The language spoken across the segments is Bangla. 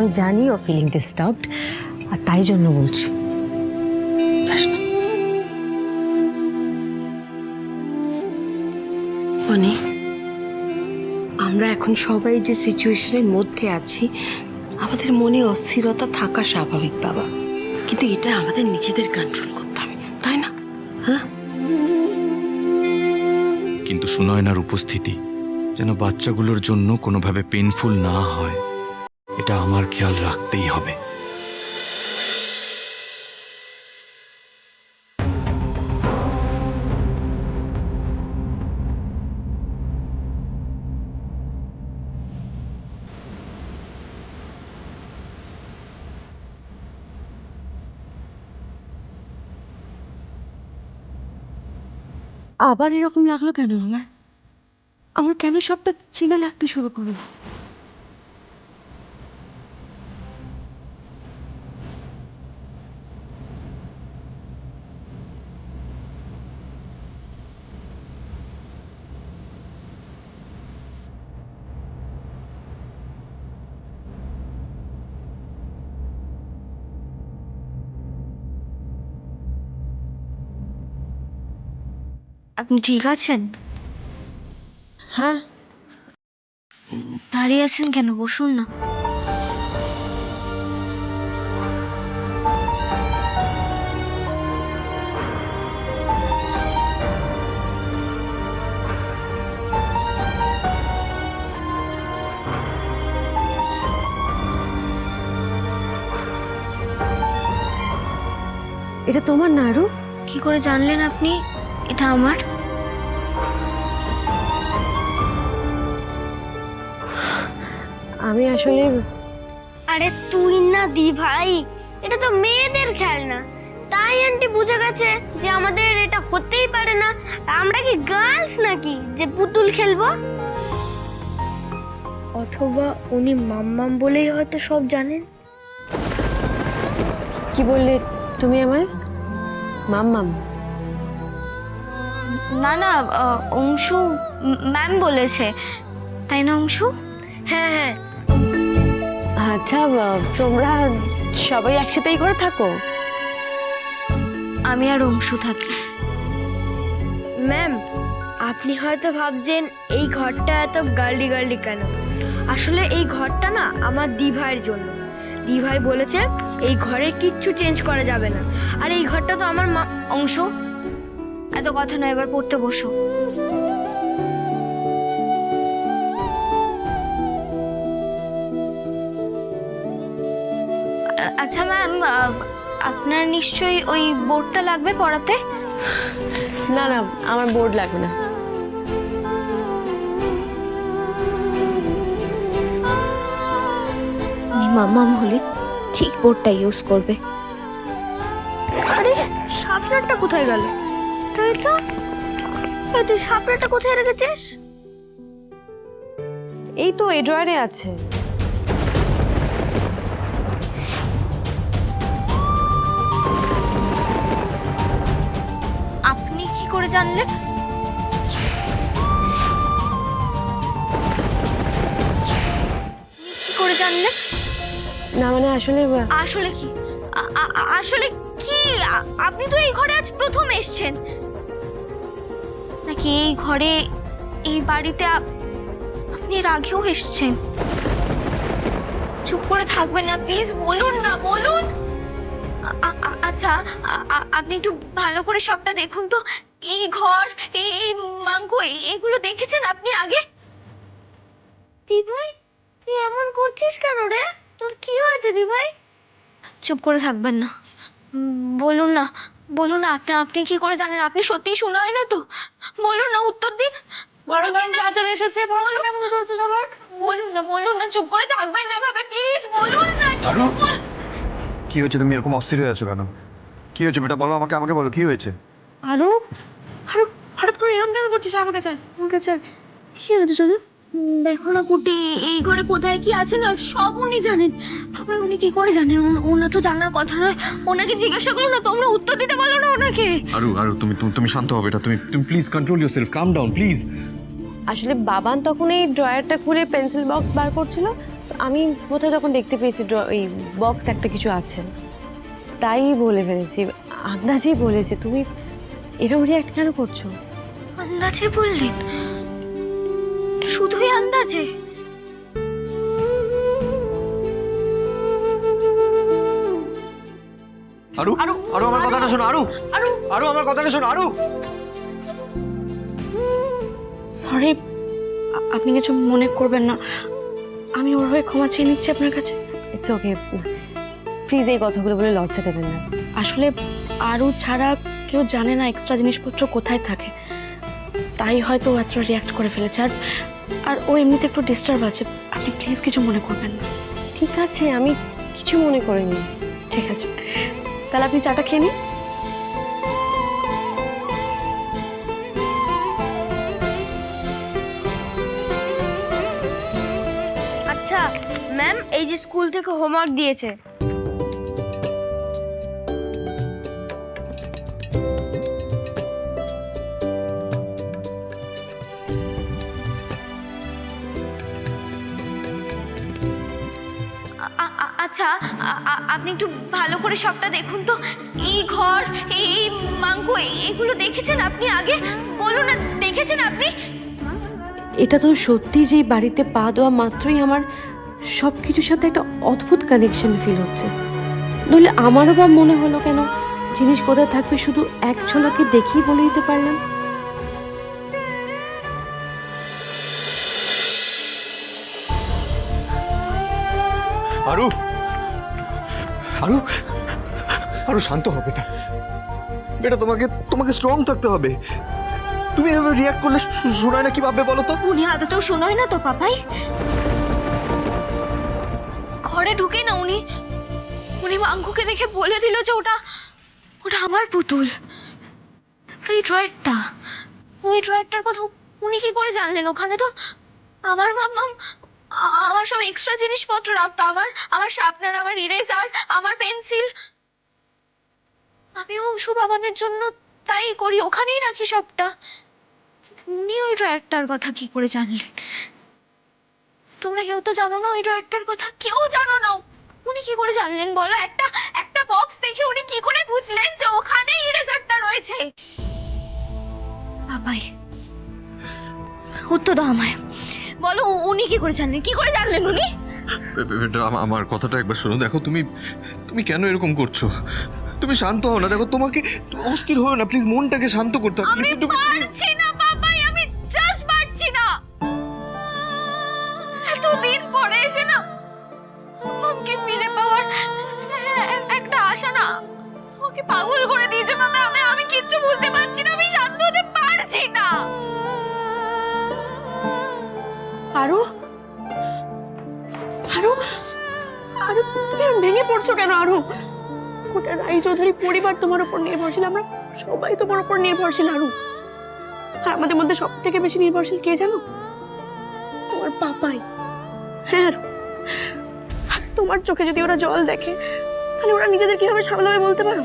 আমি জানি ও ফিলিং ডিস্টার্বড, আর তাই জন্য বলছি যাস না। মানে আমরা এখন সবাই যে সিচুয়েশনের মধ্যে আছি, আমাদের মনে অস্থিরতা থাকা স্বাভাবিক বাবা, কিন্তু এটা আমাদের নিজেদের কন্ট্রোল করতে হবে, তাই না? হ্যাঁ, কিন্তু সুনয়নার উপস্থিতি যেন বাচ্চাগুলোর জন্য কোনোভাবে পেইনফুল না হয়, এটা আমার খেয়াল রাখতেই হবে। আবার এরকম লাগলো কেন আমার? আমার কেন সবটা চেনা লাগতে শুরু করলো? আপনি ঠিক আছেন? হ্যাঁ, দাঁড়িয়ে আছেন কেন? বসুন না। এটা তোমার না আরু? কি করে জানলেন আপনি এটা আমার? আমি আসলে আরে তুই না দি ভাই, এটা তো মেয়েদের খেলনা, তাই আন্টি বুঝে গেছে যে আমাদের এটা হতেই পারে না। আমরা কি গার্লস নাকি যে পুতুল খেলবো? অথবা উনি মাম্মাম বলেই হয়তো সব জানেন। কি বললে তুমি আমায়? মাম্মাম? না না, অংশু ম্যাম বলেছে, তাই না অংশু? হ্যাঁ হ্যাঁ, আচ্ছা, তোমরা সবাই একসাথেই করে থাকো? আমি আর অংশু থাকি। ম্যাম আপনি হয়তো ভাবছেন এই ঘরটা এত গার্লি গার্লি কেন। আসলে এই ঘরটা না আমার দি ভাইয়ের জন্য। দি ভাই বলেছে এই ঘরের কিচ্ছু চেঞ্জ করা যাবে না, আর এই ঘরটা তো আমার মা। অংশু, এত কথা নয়, এবার পড়তে বসো। আচ্ছা ম্যাম, আপনার নিশ্চয়ই ওই বোর্ডটা লাগবে পড়াতে? না না, আমার বোর্ড লাগবে না। মাম্মাম হলে ঠিক বোর্ডটা ইউজ করবে। আরে শার্পনারটা কোথায় গেল? তাই তো, এই তুই শার্পনারটা কোথায় রেখেছিস? এই তো এই ড্রয়ারে আছে। আপনি কি করে জানলেন? কি করে জানলেন? না মানে আসলে আসলে কি? আসলে কি? আপনি তো এই ঘরে আজ প্রথম এসেছেন নাকি এই ঘরে, এই বাড়িতে আপনি এর আগেও এসেছেন? চুপ করে থাকবেন না প্লিজ, বলুন না, বলুন। আচ্ছা, আপনি একটু ভালো করে সবটা দেখুন তো। এই ঘর, এই মাঙ্গো, এগুলো দেখেছেন আপনি আগে? দি ভাই তুই এমন করছিস কেন রে? তোর কি হয়েছে দি ভাই? চুপ করে থাকবেন না, বলুন না, বলুন না। আপনি কি করে জানেন? আপনি সত্যিই শোনায় না তো? বলুন না, উত্তর দিন। বড় ম্যাম চাচা এসেছে, বড় ম্যাম বলছে সবার। বলুন না, চুপ করে থাকবেন না বাবা, প্লিজ বলুন না। কি হয়েছে? তুমি এরকম অস্থির হয়ে আছো কেন? কি হয়েছে বেটা? বলো আমাকে, আমাকে বলো কি হয়েছে? আরো আরো হঠাৎ করে এরকম কেন করছিস? আমাকে চাই, আমাকে চাই। কি হয়েছে শুধু? দেখো না কুটি, এই ঘরে কোথায় কি আছে না সব উনি জানেন। আবার উনি কি করে জানেন? ওনা তো জানার কথা নয়। ওনাকে জিজ্ঞাসা করো না, তোমরা উত্তর দিতে বলো না ওনাকে। আরু আরু তুমি তুমি তুমি শান্ত হবে, এটা তুমি তুমি please control yourself, calm down please. আসলে বাবান তখন এই ড্রয়ারটা খুলে পেন্সিল বক্স বার করছিল, আমি কোথায় তখন দেখতে পেয়েছি ওই বক্স একটা কিছু আছে, তাই বলে ফেলেছি, আন্দাজেই বলেছি। তুমি এরকম রিয়াক্ট কেন করছো? আন্দাজে বললেন? শুধুই আন্দাজে? আরু আরু আমার কথাটা শোনো, আরু আরু আমার কথাটা শোনো, আরু। সরি, আপনি কিছু মনে করবেন না, আমি ওর হয়ে ক্ষমা চেয়ে নিচ্ছি আপনার কাছে। ইটস ওকে, প্লিজ এই কথাগুলো বলে লজ্জা দেবেন না। আসলে আরও ছাড়া কেউ জানে না এক্সট্রা জিনিসপত্র কোথায় থাকে, তাই হয়তো ও এত রিয়াক্ট করে ফেলেছে। আর ও এমনিতে একটু ডিস্টার্ব আছে, আপনি প্লিজ কিছু মনে করবেন না। ঠিক আছে, আমি কিছু মনে করিনি। ঠিক আছে, তাহলে আপনি চাটা খেয়ে নিন। আচ্ছা ম্যাম, এই যে স্কুল থেকে হোমওয়ার্ক দিয়েছে। আচ্ছা, আপনি একটু ভালো করে সবটা দেখুন তো। এই ঘর, এই মাঙ্কু, এগুলো দেখেছেন আপনি আগে? বলুন না, দেখেছেন আপনি? এটা তো সত্যি যে বাড়িতে পা দেওয়া মাত্রই আমার সব কিছুর সাথে একটা অদ্ভুত কানেকশন ফিল হচ্ছে। নইলে আমারও বা মনে হলো কেন জিনিস কোথায় থাকবে শুধু এক ঝলকে দেখেই বলে দিতে পারলাম। আরু আরু আরু শান্ত হবে বেটা, বেটা তোমাকে স্ট্রং থাকতে হবে। তুমি এভাবে রিয়াক্ট করলে শোনায় না কি ভাববে বলো তো? উনি আদতেও শোনোয় না তো পাপাই। ঘরে ঢুকে না উনি মাঙ্কুকে দেখে বলে দিল যে ওটা আমার পুতুল। ওই ড্রয়ারটার কথা উনি কি করে জানলেন? ওখানে তো আমার মাম্মাম আমার সব এক্সট্রা জিনিসপত্র রাখতো, আমার শার্পনার, আমার ইরেজার, আমার পেন্সিল। আমিও শুভাবানের জন্য তাই করি, ওখানেই রাখি সবটা। উনি ওই ড্রয়ারটার কথা কি করে জানলেন? তোমরা কেউ তো জানো না ওই ড্রয়ারটার কথা, কেউ জানো না। উনি কি করে জানলেন বলো? একটা বক্স দেখে উনি কি করে বুঝলেন যে ওখানে ইরেজারটা রয়েছে? বাবাই, উত্তর দাও আমায়, বলো উনি কি করে জানলেন? কি করে জানলেন উনি? আমার কথাটা একবার শোনো। দেখো, তুমি কেন এরকম করছো? তুমি শান্ত হও না। দেখো, তোমাকে অস্থির হও না প্লিজ, মনটাকে শান্ত করতে হবে। আমি পারছি না বাবাই, আমি জাস্ট পারছি না। এতদিন পরে এসে না মামকে ফিরে পাওয়ার একটা আশা না আমাকে পাগল করে দিয়েছে। বাবা, আমি কিচ্ছু বুঝতে পারছি না, আমি শান্ত হতে পারছি না। আরো আরো আরো তুমি ভেঙে পড়ছো কেন? আরো গোটা রায়চৌধুরী পরিবার তোমার উপর নির্ভরশীল, আমরা সবাই তোমার উপর নির্ভরশীল। আরো আর আমাদের মধ্যে সব থেকে বেশি নির্ভরশীল কে জানো? তোমার পাপাই। হ্যাঁ, আর তোমার চোখে যদি ওরা জল দেখে তাহলে ওরা নিজেদের কিভাবে সামলাবে বলতে পারো?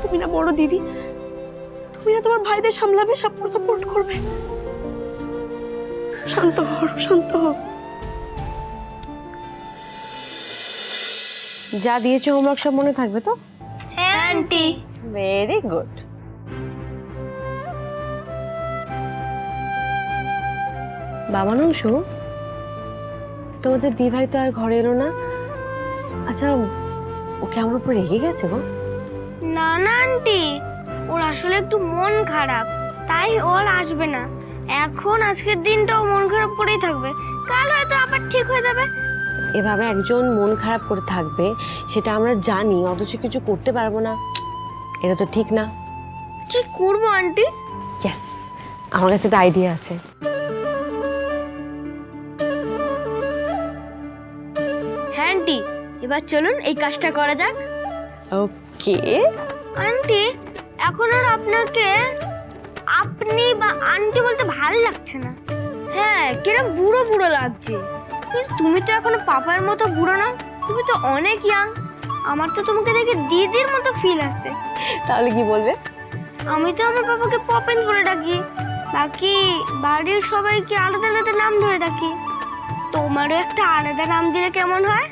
তুমি না বড় দিদি, তুমি না তোমার ভাইদের সামলাবে, সাপোর্ট করবে। শান্ত হও, শান্ত হও। যা দিয়েছো হোমওয়ার্ক সব মনে থাকবে তো? হ্যাঁ আন্টি। Very good. বাবানংশ, তোমাদের দিভাই তো আর ঘরে এলো না। আচ্ছা, ওকে আমার উপর রেগে গেছে গো? না না আন্টি, ওর আসলে একটু মন খারাপ, তাই ওর আসবে না এখন। আজকের দিনটাও মন খারাপ করেই থাকবে, কাল হয়তো আবার ঠিক হয়ে যাবে। এভাবে একজন মন খারাপ করে থাকবে সেটা আমরা জানি, অথচ কিছু করতে পারবো না, এটা তো ঠিক না। কি করবো আন্টি? ইয়েস, আমার কাছে একটা আইডিয়া আছে। হ্যাঁ আন্টি, এবার চলুন এই কাজটা করা যাক। ওকে আন্টি, এখন আর আপনাকে আপনি বা আন্টি বলতে ভালো লাগছে না। হ্যাঁ, কিরম বুড়ো বুড়ো লাগছে। কিন্তু তুমি তো এখনো পাপার মতো বুড়ো না, তুমি তো অনেক ইয়াং। আমার তো তোমাকে দেখে দিদির মতো ফিল আসছে। তাহলে কি বলবে? আমি তো আমার পাপাকে পপেন বলে ডাকি, বাকি বাড়ির সবাইকে আলাদা আলাদা নাম ধরে ডাকি। তোমারও একটা আলাদা নাম দিলে কেমন হয়?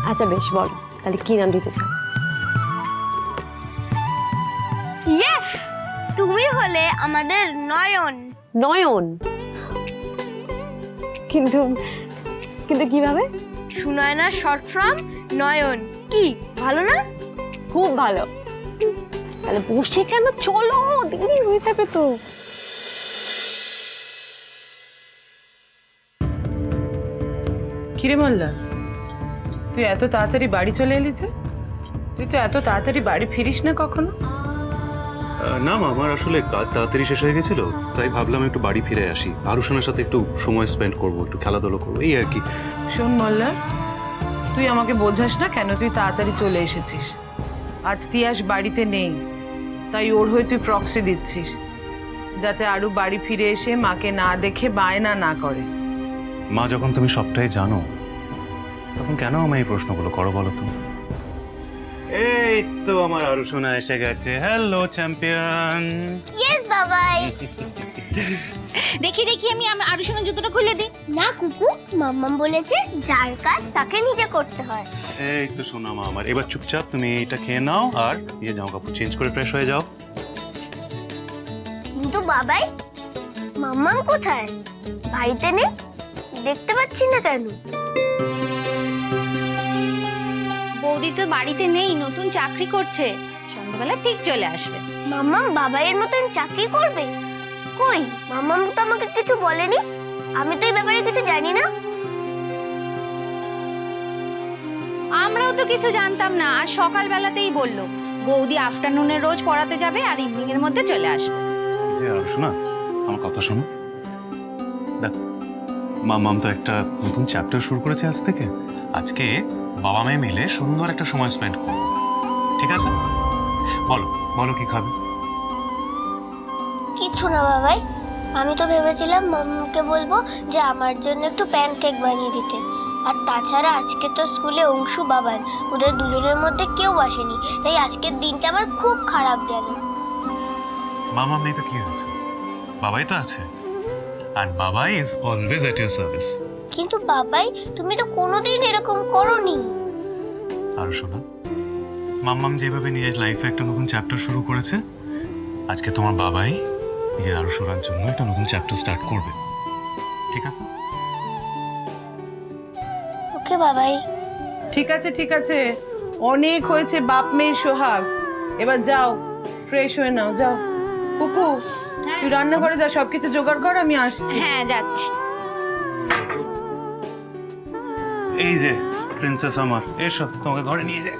আচ্ছা বেশ, বল তাহলে কি নাম দিতে চাও? ইয়েস, তুমি হলে আমাদের নয়ন। নয়ন? কিন্তু কিন্তু কিভাবে? সুনয়না শর্ট ফর্ম নয়ন। কি ভালো না? খুব ভালো। তাহলে বসে কেন, চলো, দেরি হয়ে যাবে তো। কিরে মোল্লা, তুই এত তাড়াতাড়ি বাড়ি চলে এলি যে? তুই তো এত তাড়াতাড়ি বাড়ি ফিরিস না কখনো। না মা, আমার আসলে কাজ তাড়াতাড়ি শেষ হয়ে গেছিল, তাই ভাবলাম একটু বাড়ি ফিরে আসি, আরুষানের সাথে একটু সময় স্পেন্ড করবো, একটু খেলাধুলো করবো, এই আর কি। শোন মোল্লা, তুই আমাকে বোঝাস না কেন তুই তাড়াতাড়ি চলে এসেছিস। আজ তিয়াস বাড়িতে নেই, তাই ওর হয়ে তুই প্রক্সি দিচ্ছিস, যাতে আরু বাড়ি ফিরে এসে মাকে না দেখে বায়না না করে। মা, যখন তুমি সবটাই জানো তখন কেন আমায় এই প্রশ্নগুলো করো বলো তো? এই তো আমার আরুষোনা এসে গেছে। Hello champion. ইয়েস বাবাই। দেখি দেখি আমি আরুষানের জুতোটা খুলে দিই। না কুকু, মাম্মাম বলেছে যার কাজ তাকে নিজে করতে হয়। এই তো শোনা মা আমার, এবার চুপচাপ তুমি এইটা খেয়ে নাও আর ইয়ে জামা কাপড় চেঞ্জ করে ফ্রেশ হয়ে যাও। কিন্তু বাবাই, মাম্মাম কোথায়? বাড়িতে নেই, দেখতে পাচ্ছি না কেন? বৌদি তো বাড়িতে নেই, নতুন চাকরি করছে, সন্ধ্যাবেলা ঠিক চলে আসবে। মাম্মাম বাবাইয়ের মতন চাকরি করবে? কই, মাম্মাম তো আমাকে কিছু বলেনি, আমি তো এই ব্যাপারে কিছু জানি না। আমরাও তো কিছু জানতাম না, আর সকালবেলাতেই বললো বৌদি আফটারনুনে রোজ পড়াতে যাবে আর ইভিনিং এর মধ্যে চলে আসবে। এই যে আরুষোনা, আমার কথা শোনো। দেখ, মাম তো একটা নতুন চ্যাপ্টার শুরু করেছে আজ থেকে। আজকে বাবা মেয়ে মিলে সুন্দর একটা সময় স্পেন্ড করবো, ঠিক আছে? বলো বলো কি খাবে? কিছু না বাবাই, আমি তো ভেবেছিলাম মাম্মাকে বলবো যে আমার জন্য একটু প্যানকেক বানিয়ে দিতে। আর তাছাড়া আজকে তো স্কুলে অংশু বাবান, ওদের দুজনের মধ্যে কেউ আসেনি, তাই আজকের দিনটা আমার খুব খারাপ গেল। মামা নেই তো কি হয়েছে, বাবাই তো আছে, আর বাবাই is always at your service. কিন্তু বাবাই, তুমি তো কোনোদিন এরকম করোনি। আর শোনা, মাম্মাম যেভাবে নিজের লাইফে একটা নতুন চ্যাপ্টার শুরু করেছে, আজকে তোমার বাবাই নিজের আরো শোনার জন্য একটা নতুন চ্যাপ্টার স্টার্ট করবে, ঠিক আছে? ওকে বাবাই। ঠিক আছে ঠিক আছে, অনেক হয়েছে বাপ মেয়ের সোহাগ, এবার যাও ফ্রেশ হয়ে নাও, যাও। কুকু, তুই রান্নাঘরে যা, সবকিছু জোগাড় কর, আমি আসছি। হ্যাঁ যাচ্ছি। এই যে প্রিন্সেস আমার, এসো তোমাকে ঘরে নিয়ে যাই।